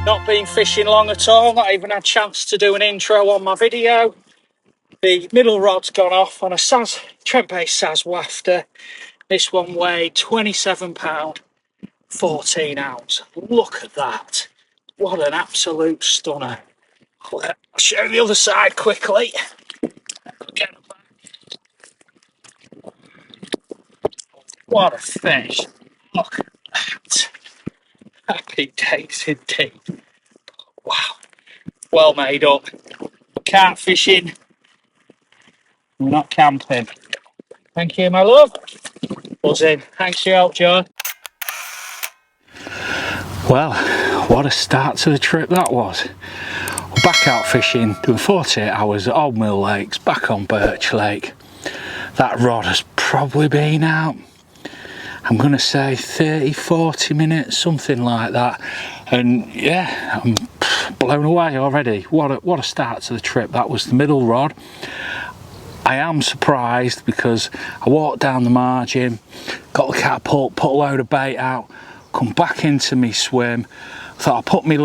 Not been fishing long at all, not even had a chance to do an intro on my video. The middle rod's gone off on a Trent-based Saz wafter. This one weighed £27, 14 ounce. Look at that. What an absolute stunner. I'll show you the other side quickly. Get them back. What a fish. Look at that. Happy days indeed. Wow. Well made up. Carp fishing. We're not camping. Thank you, my love. Buzzing. Thanks for your help, Joe. Well, what a start to the trip that was. We're back out fishing, doing 48 hours at Oldmilllakes, back on Birch Lake. That rod has probably been out, I'm going to say 30-40 minutes, something like that. And yeah, I'm blown away already. What a start to the trip. That was the middle rod. I am surprised because I walked down the margin, got the catapult, put a load of bait out, come back into me swim. Thought I'll put me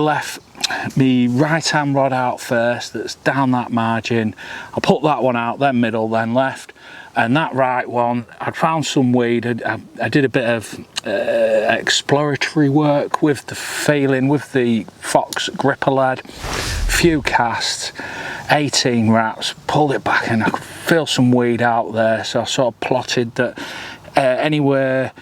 right hand rod out first, that's down that margin. I'll put that one out, then middle, then left. And that right one, I'd found some weed. I did a bit of exploratory work with the feeling, with the Fox gripper lead. Few casts, 18 wraps, pulled it back and I could feel some weed out there. So I sort of plotted that anywhere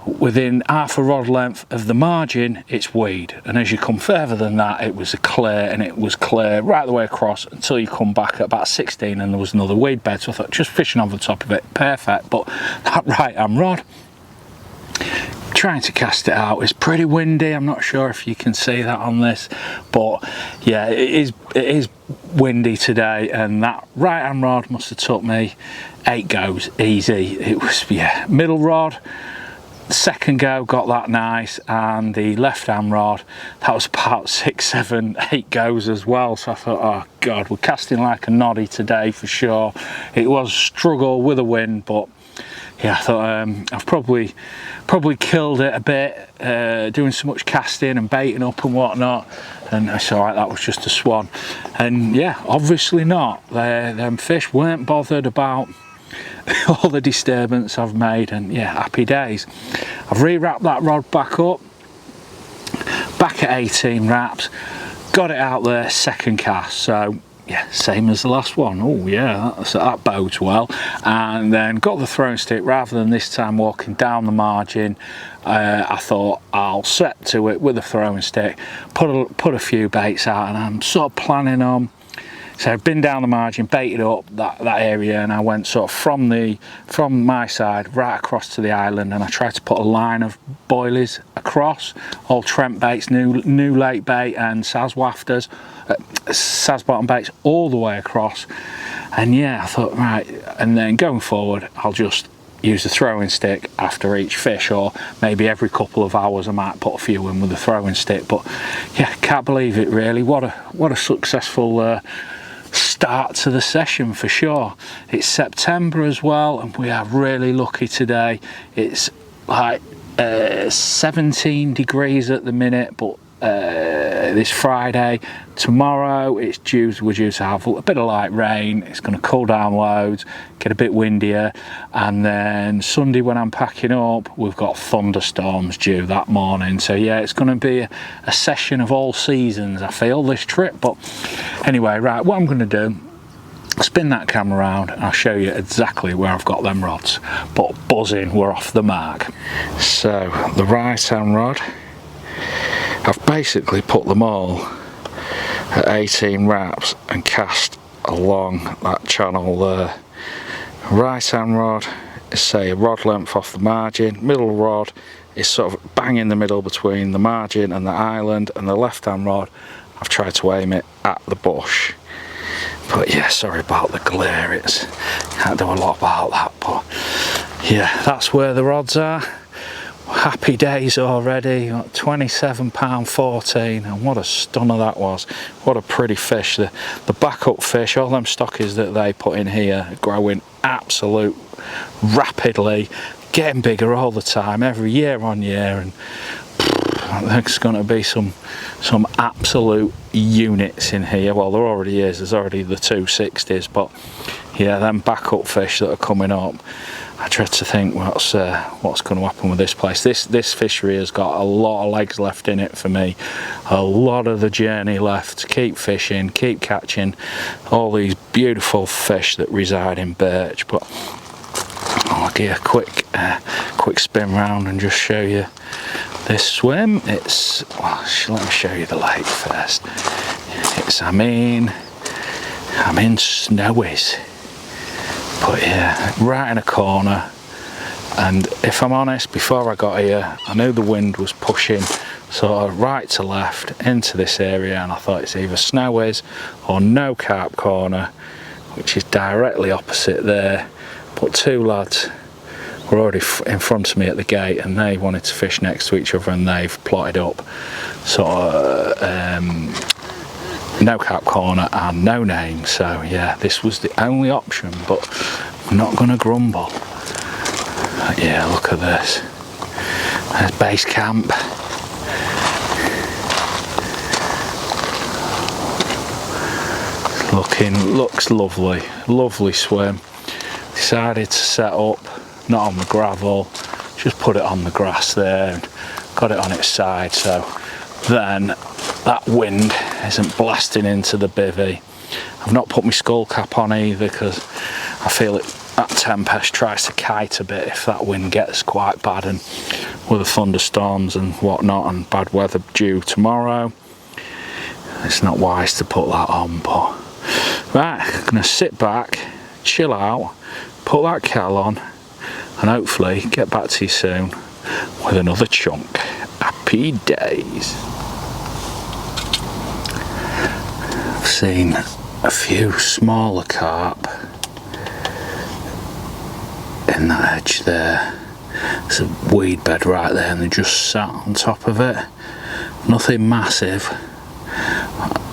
within half a rod length of the margin, it's weed. And as you come further than that, it was clear, and it was clear right the way across until you come back at about 16 and there was another weed bed. So I thought, just fishing on the top of it, perfect. But that right hand rod, trying to cast it out, it's pretty windy. I'm not sure if you can see that on this, but yeah, it is windy today, and that right hand rod must have took me 8 goes easy. It was, yeah, middle rod, second go got that nice, and the left hand rod, that was about 6, 7, 8 goes as well. So I thought, oh god, we're casting like a noddy today for sure. It was a struggle with the wind, but yeah, I thought I've probably killed it a bit, doing so much casting and baiting up and whatnot, and it's alright, that was just a swan. And yeah, obviously not, them fish weren't bothered about all the disturbance I've made, and yeah, happy days. I've rewrapped that rod back up, back at 18 wraps, got it out there, second cast. So yeah, same as the last one. Oh yeah, that bodes well. And then got the throwing stick, rather than this time walking down the margin. I thought I'll set to it with a throwing stick, put a few baits out, and I'm sort of planning on. So I've been down the margin, baited up that area, and I went sort of from my side right across to the island, and I tried to put a line of boilies across, all Trent baits, new lake bait and Saz wafters, Saz bottom baits all the way across. And yeah, I thought, right, and then going forward I'll just use the throwing stick after each fish, or maybe every couple of hours I might put a few in with the throwing stick. But yeah, can't believe it really. What a successful start to the session for sure. It's September as well, and we are really lucky today. It's like 17 degrees at the minute, but this Friday, tomorrow we're due to have a bit of light rain. It's going to cool down loads, get a bit windier, and then Sunday when I'm packing up, we've got thunderstorms due that morning. So yeah, it's going to be a session of all seasons, I feel, this trip. But anyway, right, what I'm going to do, spin that camera around and I'll show you exactly where I've got them rods. But buzzing, we're off the mark. So the right hand rod, I've basically put them all at 18 wraps and cast along that channel there. Right hand rod is, say, a rod length off the margin. Middle rod is sort of bang in the middle between the margin and the island, and the left hand rod, I've tried to aim it at the bush. But yeah, sorry about the glare, can't do a lot about that, but yeah, that's where the rods are. Happy days already. £27, 14, and what a stunner that was. What a pretty fish. The backup fish, all them stockies that they put in here are growing absolute rapidly, getting bigger all the time, every year on year, and There's going to be some absolute units in here. Well, there already is. There's already the 260s, but yeah, them backup fish that are coming up. I try to think what's going to happen with this place. This fishery has got a lot of legs left in it for me. A lot of the journey left to keep fishing, keep catching all these beautiful fish that reside in Birch. But I'll give you a quick spin round and just show you this swim. It's, well, let me show you the lake first. I'm in Snowies. But yeah, right in a corner, and if I'm honest, before I got here I knew the wind was pushing sort of right to left into this area, and I thought it's either Snowies or No Carp Corner, which is directly opposite there. But two lads were already in front of me at the gate and they wanted to fish next to each other, and they've plotted up sort of No Carp Corner and No Name. So yeah, this was the only option, but I'm not gonna grumble. But yeah, look at this. There's base camp. Looks lovely swim. Decided to set up not on the gravel, just put it on the grass there and got it on its side, so then that wind isn't blasting into the bivvy. I've not put my skull cap on either because I feel that tempest tries to kite a bit if that wind gets quite bad, and with the thunderstorms and whatnot and bad weather due tomorrow, it's not wise to put that on. But right, I'm gonna sit back, chill out, put that kettle on, and hopefully get back to you soon with another chunk. Happy days. I've seen a few smaller carp in that edge there. There's a weed bed right there and they just sat on top of it. Nothing massive.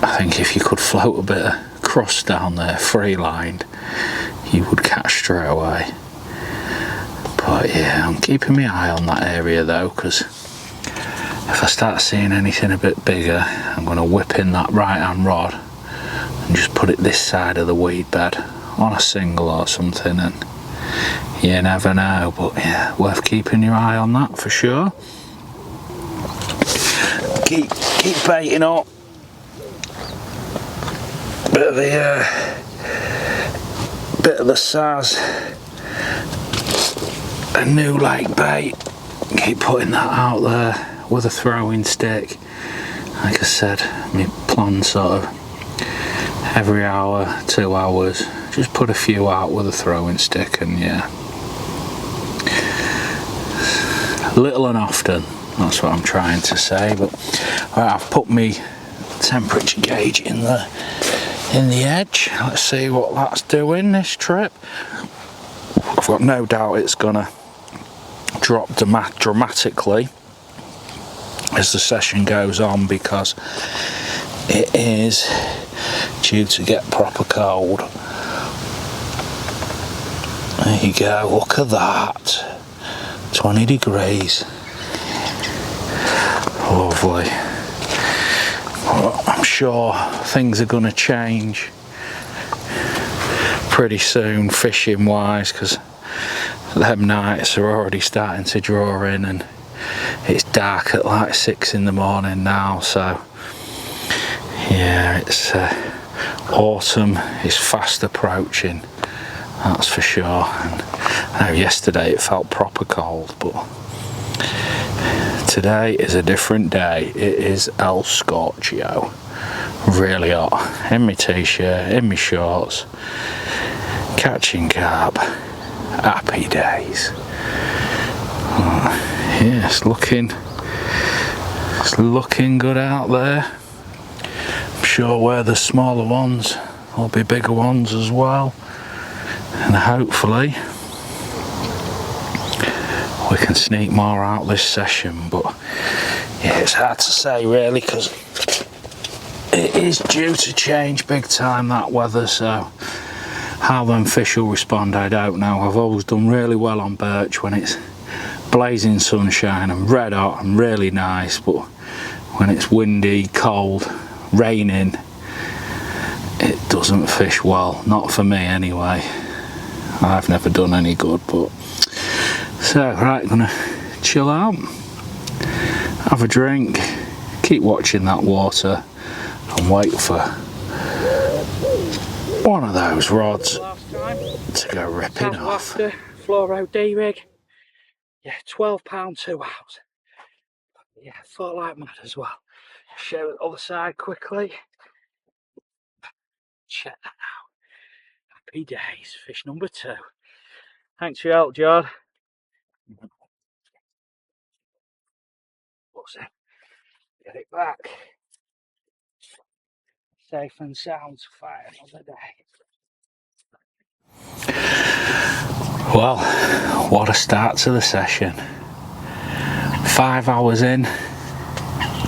I think if you could float a bit of crust down there free lined, you would catch straight away. But yeah, I'm keeping my eye on that area though, because if I start seeing anything a bit bigger, I'm going to whip in that right hand rod and just put it this side of the weed bed on a single or something, and you never know. But yeah, worth keeping your eye on that for sure. Keep baiting up. Bit of the Saz, a new lake bait. Keep putting that out there with a throwing stick. Like I said, my plan sort of every hour, 2 hours, just put a few out with a throwing stick, and yeah, little and often, that's what I'm trying to say. But right, I've put my temperature gauge in the edge. Let's see what that's doing this trip. I've got no doubt it's gonna drop dramatically as the session goes on, because it is due to get proper cold. There you go, look at that, 20 degrees. Lovely. Well, I'm sure things are going to change pretty soon fishing wise, because them nights are already starting to draw in and it's dark at like 6 in the morning now. So yeah, it's autumn is fast approaching, that's for sure. And I know yesterday it felt proper cold, but today is a different day. It is El Scorchio, really hot, in my t-shirt, in my shorts, catching carp, happy days. Yeah, it's looking good out there. I'm sure where the smaller ones, there'll be bigger ones as well, and hopefully we can sneak more out this session. But yeah, it's hard to say really, because it is due to change big time, that weather, so how them fish will respond I don't know. I've always done really well on Birch when it's blazing sunshine and red hot and really nice, but when it's windy, cold, raining, it doesn't fish well. Not for me anyway. I've never done any good, but so right, gonna chill out, have a drink, keep watching that water and wait for one of those rods to go ripping off. Fluoro D-rig, yeah, £12 2 hours. Yeah, thought like mad as well. Show the other side quickly. Check that out. Happy days. Fish number 2. Thanks for your help, John. What's it? Get it back. Safe and sound to fight another day. Well, what a start to the session. 5 hours in,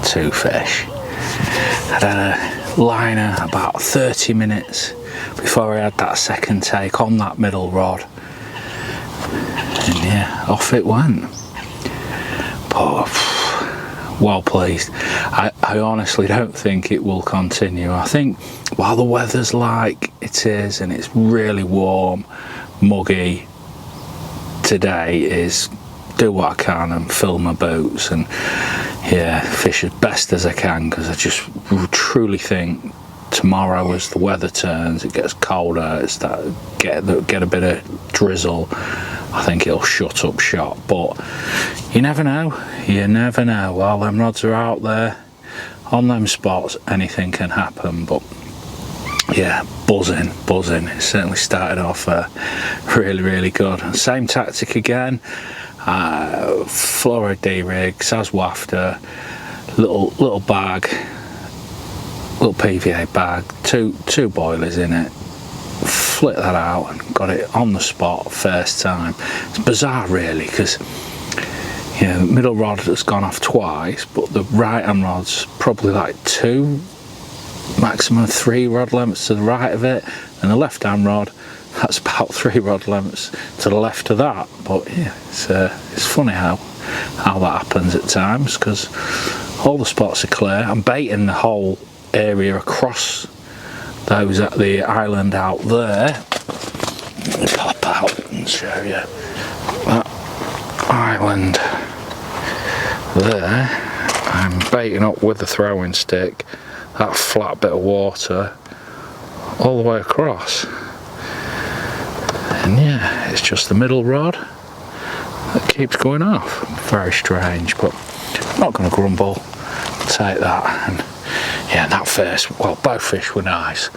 2 fish. I had a liner about 30 minutes before I had that second take on that middle rod. And yeah, off it went. But well pleased. I honestly don't think it will continue. I think while the weather's like it is and it's really warm, muggy, today is do what I can and fill my boots and yeah, fish as best as I can, because I just truly think tomorrow as the weather turns, it gets colder, it's that get a bit of drizzle, I think it'll shut up shop. But you never know, you never know. While them rods are out there on them spots, anything can happen. But yeah, buzzing. It certainly started off really good. Same tactic again, fluoro D-rigs as wafter, little bag, little PVA bag, two boilers in it, flick that out and got it on the spot first time. It's bizarre really, because yeah, the middle rod has gone off twice, but the right hand rod's probably like 2, maximum 3 rod lengths to the right of it, and the left hand rod, that's about 3 rod lengths to the left of that. But yeah, it's funny how that happens at times, because all the spots are clear. I'm baiting the whole area across those at the island out there. Let me pop out and show you that island there. I'm baiting up with the throwing stick that flat bit of water all the way across, and yeah, it's just the middle rod that keeps going off. Very strange, but I'm not going to grumble. Take that. And yeah, that first, well, both fish were nice,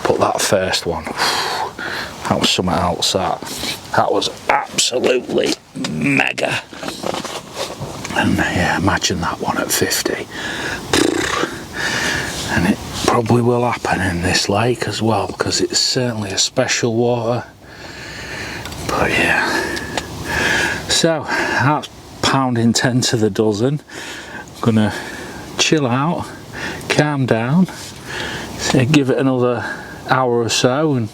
but that first one, that was something else. That was absolutely mega. And yeah, imagine that one at 50. And it probably will happen in this lake as well, because it's certainly a special water. But yeah, so that's pounding 10 to the dozen. I'm gonna chill out, calm down, so give it another hour or so, and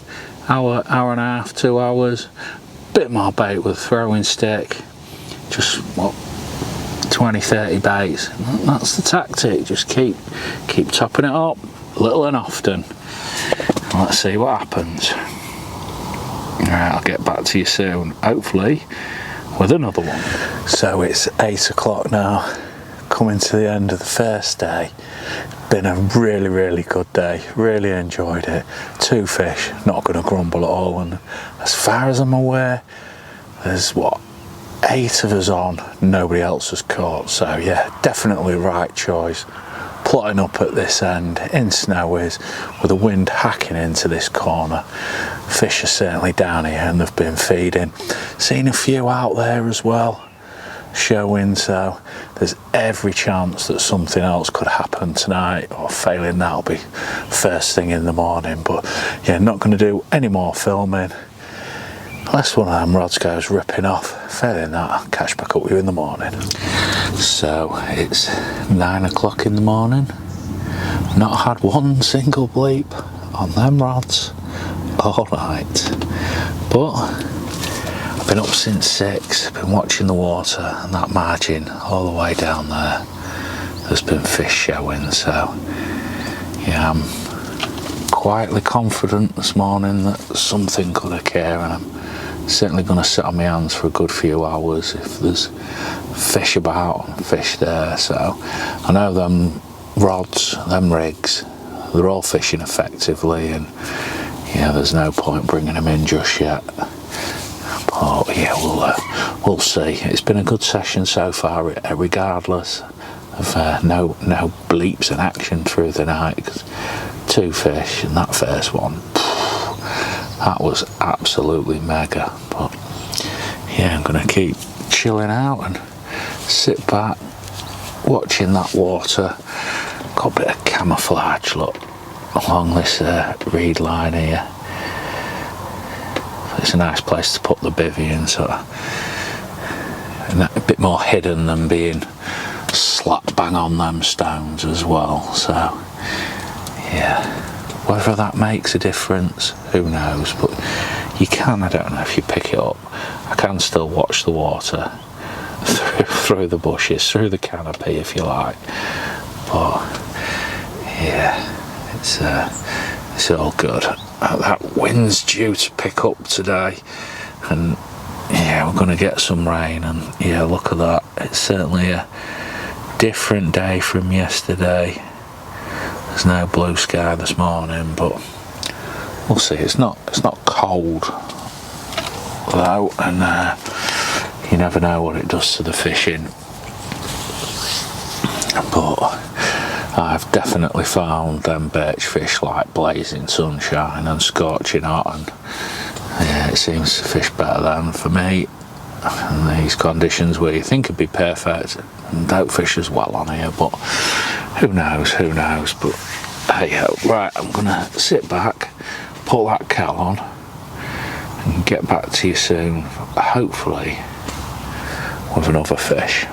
hour and a half, 2 hours, bit more bait with throwing stick, just what, 20-30 baits. That's the tactic. Just keep topping it up little and often. Let's see what happens. Alright, I'll get back to you soon, hopefully with another one. So it's 8 o'clock now, coming to the end of the first day. Been a really good day, really enjoyed it. 2 fish, not going to grumble at all, and as far as I'm aware, there's what, 8 of us on, nobody else has caught. So yeah, definitely right choice. Plotting up at this end in Snowies with the wind hacking into this corner. Fish are certainly down here and they've been feeding. Seen a few out there as well showing, so there's every chance that something else could happen tonight, or failing that'll be first thing in the morning. But yeah, not going to do any more filming unless one of them rods goes ripping off. Failing that, I'll catch back up with you in the morning. So it's 9 o'clock in the morning, not had one single bleep on them rods all night, but I've been up since 6, been watching the water and that margin all the way down there. there's been fish showing. So yeah, I'm quietly confident this morning that something could occur, and I'm certainly going to sit on my hands for a good few hours if there's fish about and fish there. So I know them rods, them rigs, they're all fishing effectively, and yeah, there's no point bringing them in just yet. But yeah, we'll see. It's been a good session so far, regardless of no bleeps in action through the night. 'Cause 2 fish, and that first one, that was absolutely mega. But yeah, I'm gonna keep chilling out and sit back, watching that water. Got a bit of camouflage look along this reed line here. It's a nice place to put the bivvy in, so and that a bit more hidden than being slap bang on them stones as well. So yeah, whether that makes a difference, who knows, but you can, I don't know if you pick it up, I can still watch the water through the bushes, through the canopy if you like. But yeah, it's all good. That wind's due to pick up today, and yeah, we're going to get some rain, and yeah, look at that, it's certainly a different day from yesterday. There's no blue sky this morning, but we'll see. It's not cold though, and you never know what it does to the fishing. But I've definitely found them birch fish like blazing sunshine and scorching hot, and yeah, it seems to fish better than for me. In these conditions where you think it'd be perfect, and don't fish as well on here, but who knows. But hey, right, I'm gonna sit back, put that kettle on, and get back to you soon, hopefully with another fish.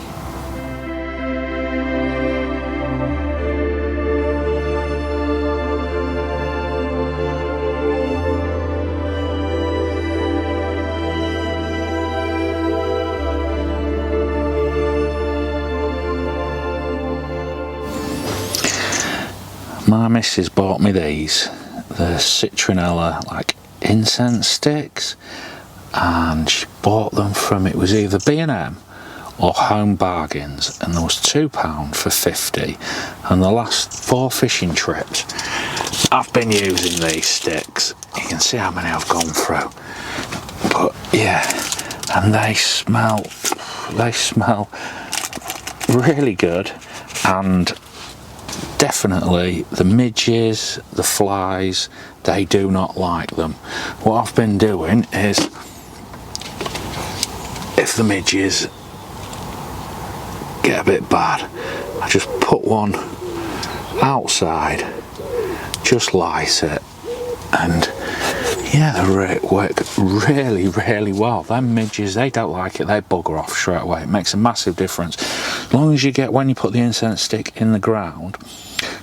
My missus bought me these, the citronella like incense sticks, and she bought them from, it was either B&M or Home Bargains, and there was £2 for 50. And the last 4 fishing trips I've been using these sticks. You can see how many I've gone through, but yeah, and they smell really good, and definitely the midges, the flies, they do not like them. What I've been doing is, if the midges get a bit bad, I just put one outside, just light it, and yeah, they work really well. Them midges, they don't like it, they bugger off straight away. It makes a massive difference. As long as you get, when you put the incense stick in the ground,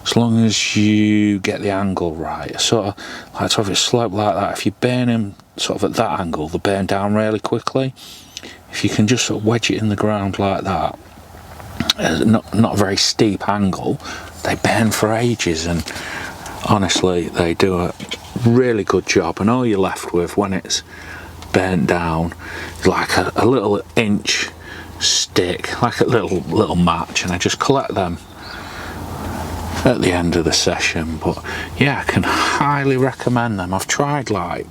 as long as you get the angle right, sort of like if it's sloped like that, if you burn them sort of at that angle, they burn down really quickly. If you can just sort of wedge it in the ground like that, not a very steep angle, they burn for ages, and honestly they do a really good job. And all you're left with when it's burnt down is like a little inch stick, like a little match, and I just collect them at the end of the session. But yeah, I can highly recommend them. I've tried like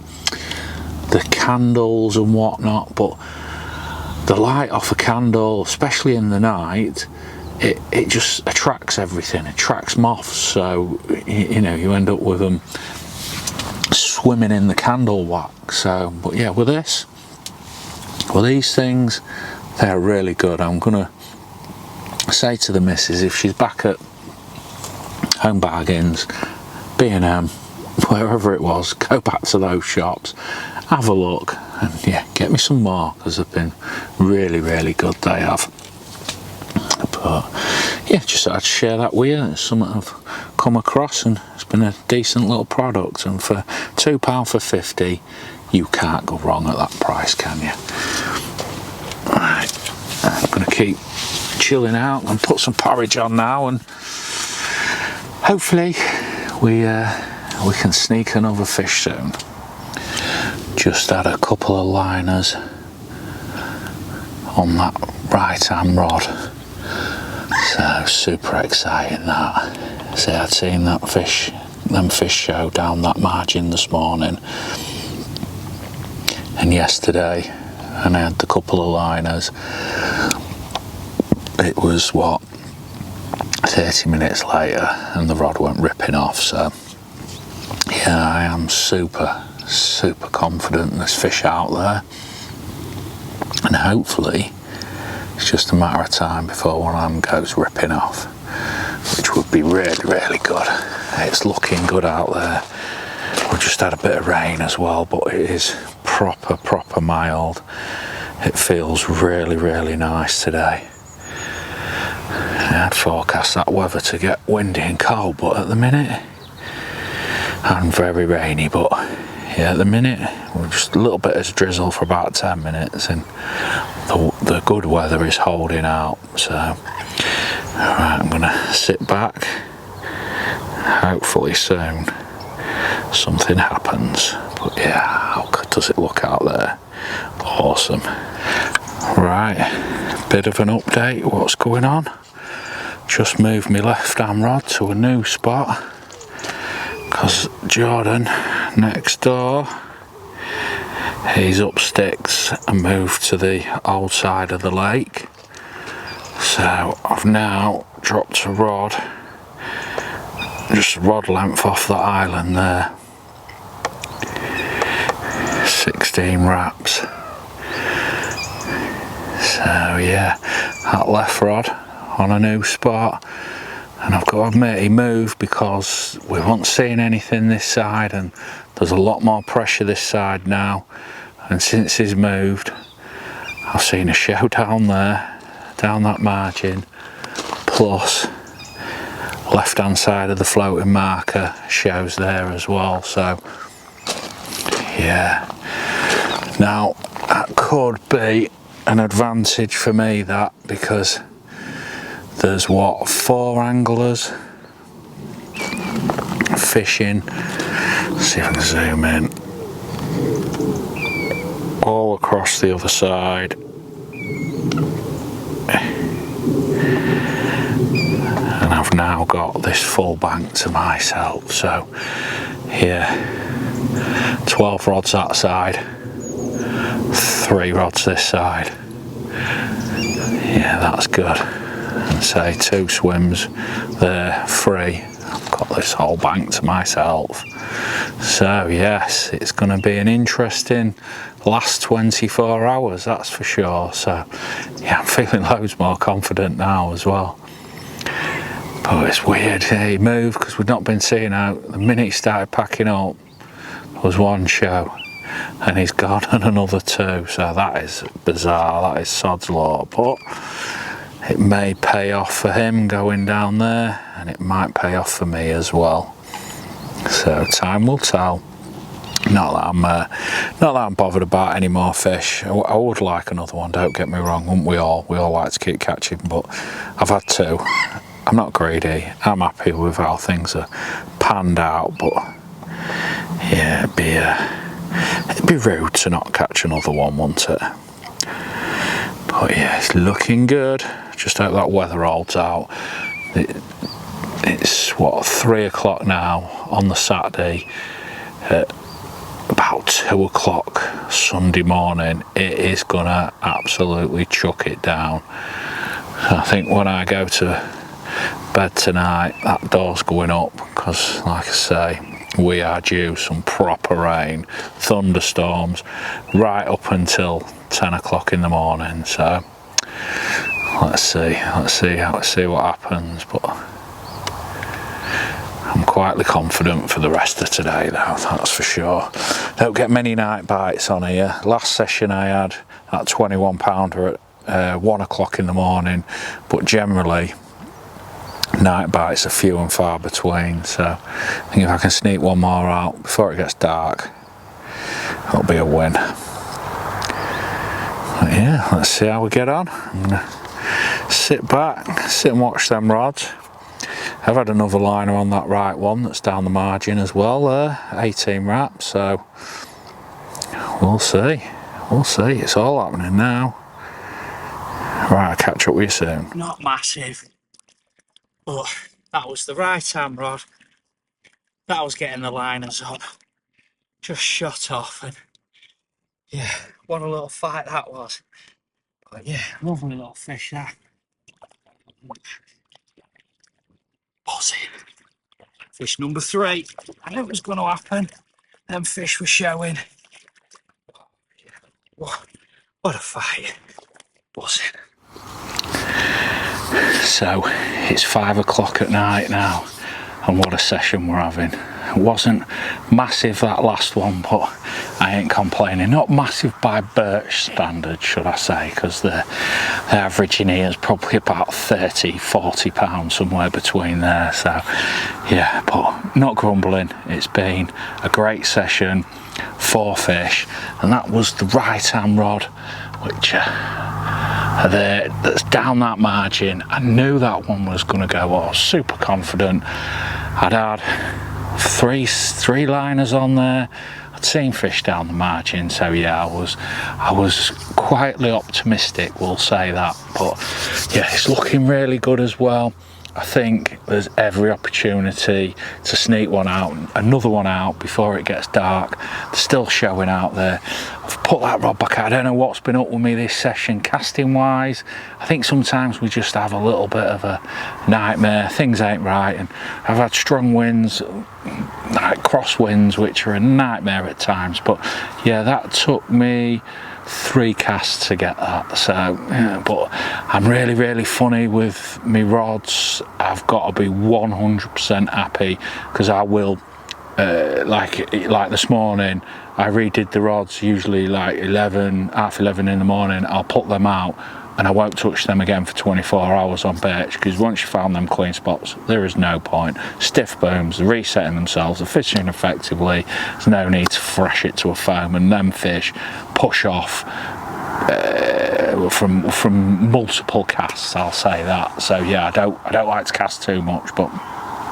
the candles and whatnot, but the light off a candle, especially in the night, it just attracts everything. It attracts moths, so you know, you end up with them swimming in the candle wax. So but yeah, with these things, they're really good. I'm gonna say to the missus, if she's back at Home Bargains, B&M, wherever it was, go back to those shops, have a look, and yeah, get me some more, because they've been really good, they have. But yeah, just thought I'd share that with you. It's something I've come across, and it's been a decent little product, and for £2 for 50, you can't go wrong at that price, can you? Right, I'm going to keep chilling out and put some porridge on now, and hopefully we can sneak another fish soon. Just had a couple of liners on that right hand rod, so super exciting that. See, I'd seen them fish show down that margin this morning and yesterday, and I had the couple of liners. It was what, 30 minutes later and the rod went ripping off. So yeah, I am super confident there's fish out there, and hopefully it's just a matter of time before one of them goes ripping off, which would be really good. It's looking good out there. We've just had a bit of rain as well, but it is proper mild. It feels really nice today. I'd forecast that weather to get windy and cold, but at the minute, and very rainy, but yeah, at the minute we're just a little bit of drizzle for about 10 minutes, and the good weather is holding out. So alright, I'm gonna sit back. Hopefully soon something happens. But yeah, how good does it look out there? Awesome. Right, bit of an update, what's going on. Just moved my left hand rod to a new spot because Jordan next door, he's up sticks and moved to the old side of the lake. So I've now dropped a rod, just a rod length off the island there, 16 wraps. So yeah, that left rod on a new spot, and I've got to admit he moved because we weren't seeing anything this side, and there's a lot more pressure this side now, and since he's moved I've seen a show down there, down that margin, plus left hand side of the floating marker shows there as well. So yeah, now that could be an advantage for me, that, because there's what, 4 anglers fishing. Let's see if I can zoom in. All across the other side. And I've now got this full bank to myself. So yeah, 12 rods that side, 3 rods this side. Yeah, that's good. And say 2 swims there, 3. I've got this whole bank to myself. So yes, it's going to be an interesting last 24 hours, that's for sure. So yeah, I'm feeling loads more confident now as well. But it's weird, he moved because we've not been seeing out. The minute he started packing up, there was 1 show and he's gone, and another 2. So that is bizarre, that is sod's law. But it may pay off for him going down there, and it might pay off for me as well. So time will tell. Not that I'm bothered about any more fish. I would like another one, don't get me wrong, wouldn't we all? We all like to keep catching, but I've had 2. I'm not greedy. I'm happy with how things are panned out, but yeah, it'd be rude to not catch another one, wouldn't it? But yeah, it's looking good. Just hope that weather holds out. It's what, 3 o'clock now on the Saturday. At about 2 o'clock Sunday morning, it is gonna absolutely chuck it down. So I think when I go to bed tonight, that door's going up, because like I say, we are due some proper rain, thunderstorms, right up until 10 o'clock in the morning. So let's see what happens, but I'm quietly confident for the rest of today though, that's for sure. Don't get many night bites on here. Last session I had that 21 pounder at 1 o'clock in the morning, but generally night bites are few and far between. So I think if I can sneak one more out before it gets dark, it'll be a win. But yeah, let's see how we get on. I'm gonna sit back, sit and watch them rods. I've had another liner on that right one that's down the margin as well there, 18 wraps, so we'll see, it's all happening now. Right, I'll catch up with you soon. Not massive, but that was the right hand rod. That was getting the liners up. Just shot off, and yeah, what a little fight that was. But yeah, lovely little fish that. Buzzing. Fish number 3. I knew it was going to happen. Them fish were showing. What a fight. Buzzing. So it's 5 o'clock at night now, and what a session we're having. It wasn't massive that last one, but I ain't complaining. Not massive by birch standards, should I say, because the average in here is probably about 30-40 pounds, somewhere between there. So yeah, but not grumbling. It's been a great session, 4 fish, and that was the right hand rod, which that's down that margin. I knew that one was going to go. I was super confident. I'd had three liners on there. I'd seen fish down the margin, so yeah, I was quietly optimistic, we'll say that. But yeah, it's looking really good as well. I think there's every opportunity to sneak one out, another one out before it gets dark. They're still showing out there. I've put that rod back out. I don't know what's been up with me this session casting wise. I think sometimes we just have a little bit of a nightmare. Things ain't right, and I've had strong winds, like cross winds, which are a nightmare at times. But yeah, that took me 3 casts to get that. So yeah, but I'm really funny with me rods. I've got to be 100% happy, because I will like this morning I redid the rods, usually like half 11 in the morning. I'll put them out and I won't touch them again for 24 hours on birch, because once you found them clean spots, there is no point. Stiff booms, they're resetting themselves, they're fishing effectively, there's no need to thrash it to a foam, and them fish push off from multiple casts, I'll say that. So yeah, I don't like to cast too much, but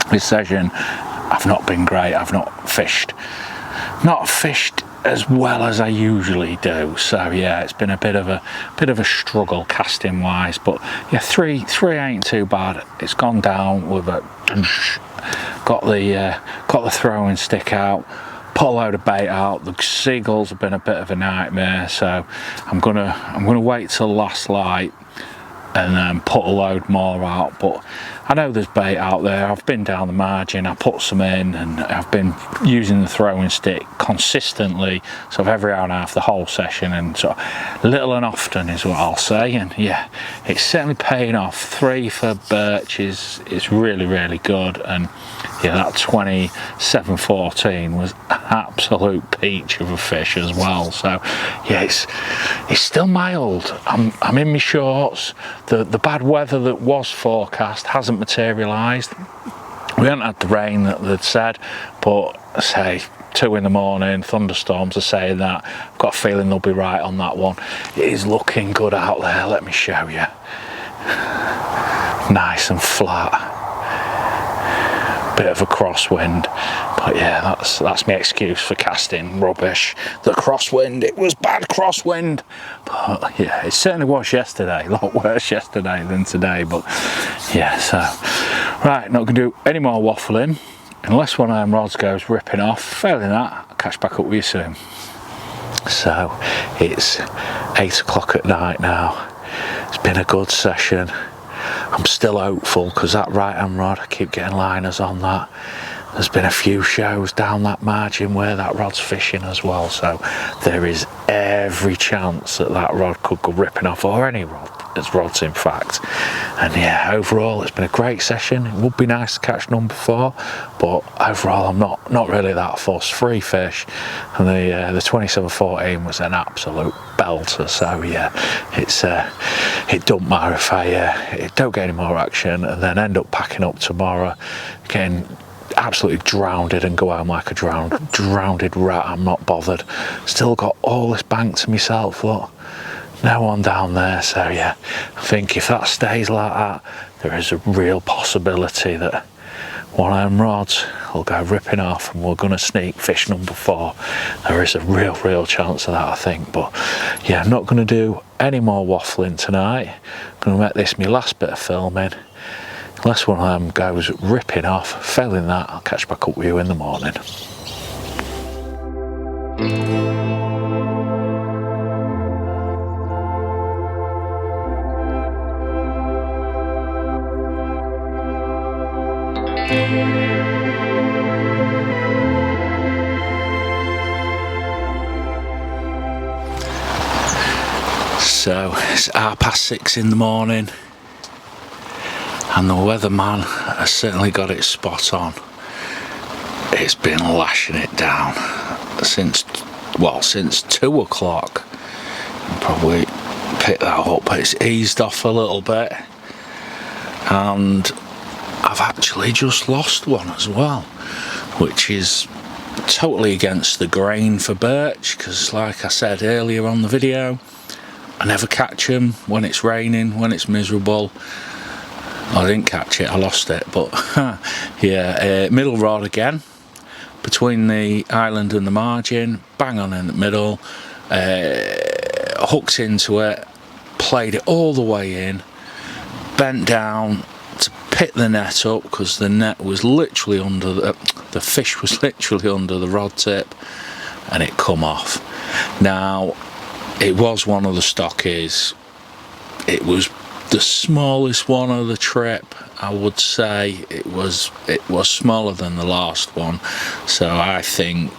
this session I've not been great. I've not fished as well as I usually do. So yeah, it's been a bit of a struggle casting wise, but yeah, three ain't too bad. It's gone down with a got the throwing stick out, put a load of bait out. The seagulls have been a bit of a nightmare, so I'm gonna wait till last light and then put a load more out. But I know there's bait out there. I've been down the margin, I put some in, and I've been using the throwing stick consistently, sort of every hour and a half the whole session, and sort of little and often is what I'll say. And yeah, it's certainly paying off. 3 for birch is really good, and yeah, that 27.14 was an absolute peach of a fish as well. So yeah, it's still mild. I'm in my shorts. The bad weather that was forecast hasn't materialised. We haven't had the rain that they'd said, but say 2 in the morning, thunderstorms are saying that. I've got a feeling they'll be right on that one. It is looking good out there, let me show you. Nice and flat. Bit of a crosswind, but yeah, that's my excuse for casting rubbish. The crosswind, it was bad crosswind, but yeah, it certainly was yesterday. A lot worse yesterday than today, but yeah. So right, not gonna do any more waffling unless one of them rods goes ripping off. Failing that, I'll catch back up with you soon. So it's 8 o'clock at night now. It's been a good session. I'm still hopeful, because that right hand rod, I keep getting liners on that. There's been a few shows down that margin where that rod's fishing as well, so there is every chance that that rod could go ripping off, or any rod. It's rods in fact. And yeah, overall it's been a great session. It would be nice to catch number 4, but overall I'm not really that fussed. 3 fish, and the 27.14 was an absolute belter. So yeah, it don't matter if I don't get any more action and then end up packing up tomorrow, getting absolutely drowned and go home like a drowned rat. I'm not bothered. Still got all this bank to myself. Look, no one down there, so yeah, I think if that stays like that, there is a real possibility that one of them rods will go ripping off and we're going to sneak fish number 4. There is a real chance of that, I think. But yeah, I'm not going to do any more waffling tonight. I'm going to make this my last bit of filming, unless one of them goes ripping off. Failing that, I'll catch back up with you in the morning. So it's 6:30 in the morning, and the weatherman has certainly got it spot on. It's been lashing it down since 2 o'clock. Probably pick that up. It's eased off a little bit, and I've actually just lost one as well, which is totally against the grain for birch, because like I said earlier on the video, I never catch them when it's raining, when it's miserable. I didn't catch it, I lost it, but yeah, middle rod again, between the island and the margin, bang on in the middle, hooked into it, played it all the way in, bent down to pick the net up, because the net was literally under the fish was literally under the rod tip, and it come off. Now, it was one of the stockies. It was the smallest one of the trip. I would say it was smaller than the last one, so I think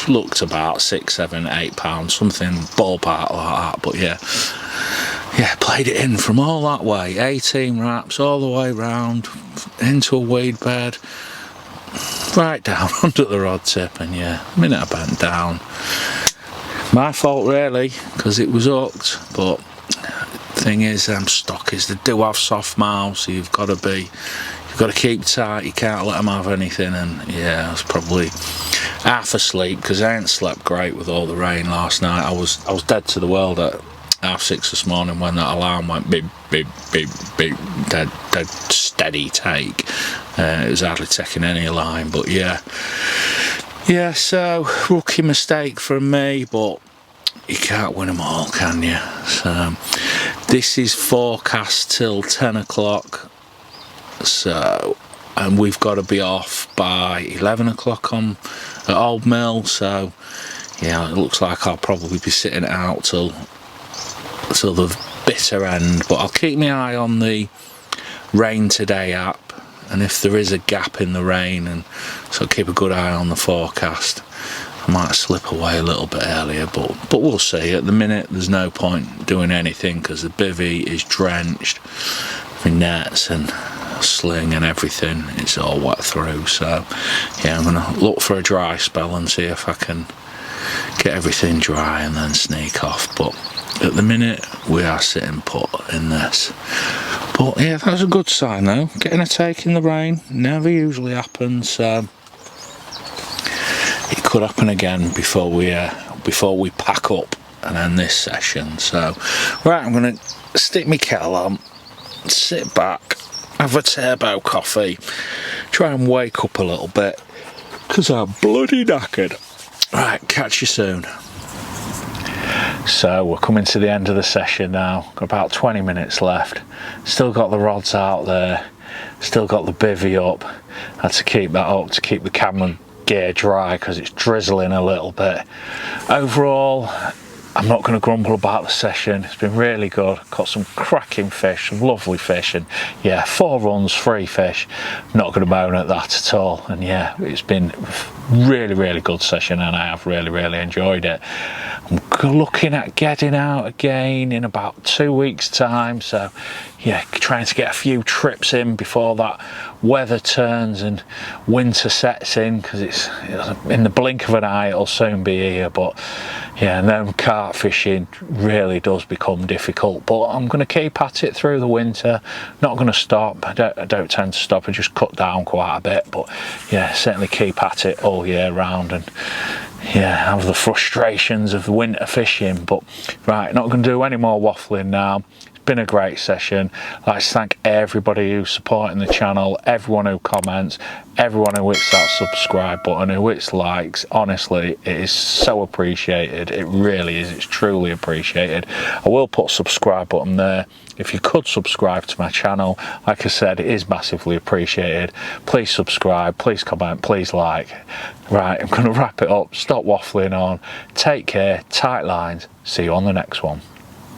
looked about 6, 7, 8 pounds, something ballpark like that. But yeah, played it in from all that way, 18 wraps all the way round into a weed bed, right down under the rod tip, and yeah, the minute I bent down, my fault really, because it was hooked. But thing is, them stockies, they do have soft mouths, so you've got to keep tight, you can't let them have anything. And yeah, I was probably half asleep, because I ain't slept great with all the rain last night. I was dead to the world at 6:30 this morning when that alarm went beep beep beep beep, dead steady take. It was hardly taking any line. But yeah, so rookie mistake from me, but you can't win them all, can you? So this is forecast till 10 o'clock, so, and we've got to be off by 11 o'clock at Old Mill, so yeah, it looks like I'll probably be sitting out till the bitter end. But I'll keep my eye on the Rain Today app, and if there is a gap in the rain, and so keep a good eye on the forecast, I might slip away a little bit earlier, but we'll see. At the minute, there's no point doing anything, because the bivvy is drenched, the nets and sling and everything, it's all wet through. So yeah, I'm gonna look for a dry spell and see if I can get everything dry and then sneak off. But at the minute, we are sitting put in this. But yeah, that's a good sign though. Getting a take in the rain never usually happens, so it could happen again before we pack up and end this session. So right, I'm gonna stick my kettle on, sit back, have a turbo coffee, try and wake up a little bit, because I'm bloody knackered. Right, catch you soon. So we're coming to the end of the session now, got about 20 minutes left, still got the rods out there, still got the bivvy up. Had to keep that up to keep the camera gear dry, because it's drizzling a little bit. Overall, I'm not going to grumble about the session. It's been really good. Caught some cracking fish, some lovely fish, and yeah, 4 runs, 3 fish. Not going to moan at that at all. And yeah, it's been really good session, and I have really enjoyed it. I'm looking at getting out again in about 2 weeks time, so yeah, trying to get a few trips in before that weather turns and winter sets in, because it's in the blink of an eye it'll soon be here. But yeah, and then carp fishing really does become difficult, but I'm going to keep at it through the winter, not going to stop. I don't tend to stop, I just cut down quite a bit, but yeah, certainly keep at it all year round. And yeah, have the frustrations of the winter fishing. But right, not going to do any more waffling now. It's been a great session. I'd like to thank everybody who's supporting the channel, everyone who comments, everyone who hits that subscribe button, who hits likes. Honestly, it is so appreciated. It really is. It's truly appreciated. I will put a subscribe button there. If you could subscribe to my channel, like I said, it is massively appreciated. Please subscribe, please comment, please like. Right, I'm going to wrap it up. Stop waffling on. Take care, tight lines. See you on the next one.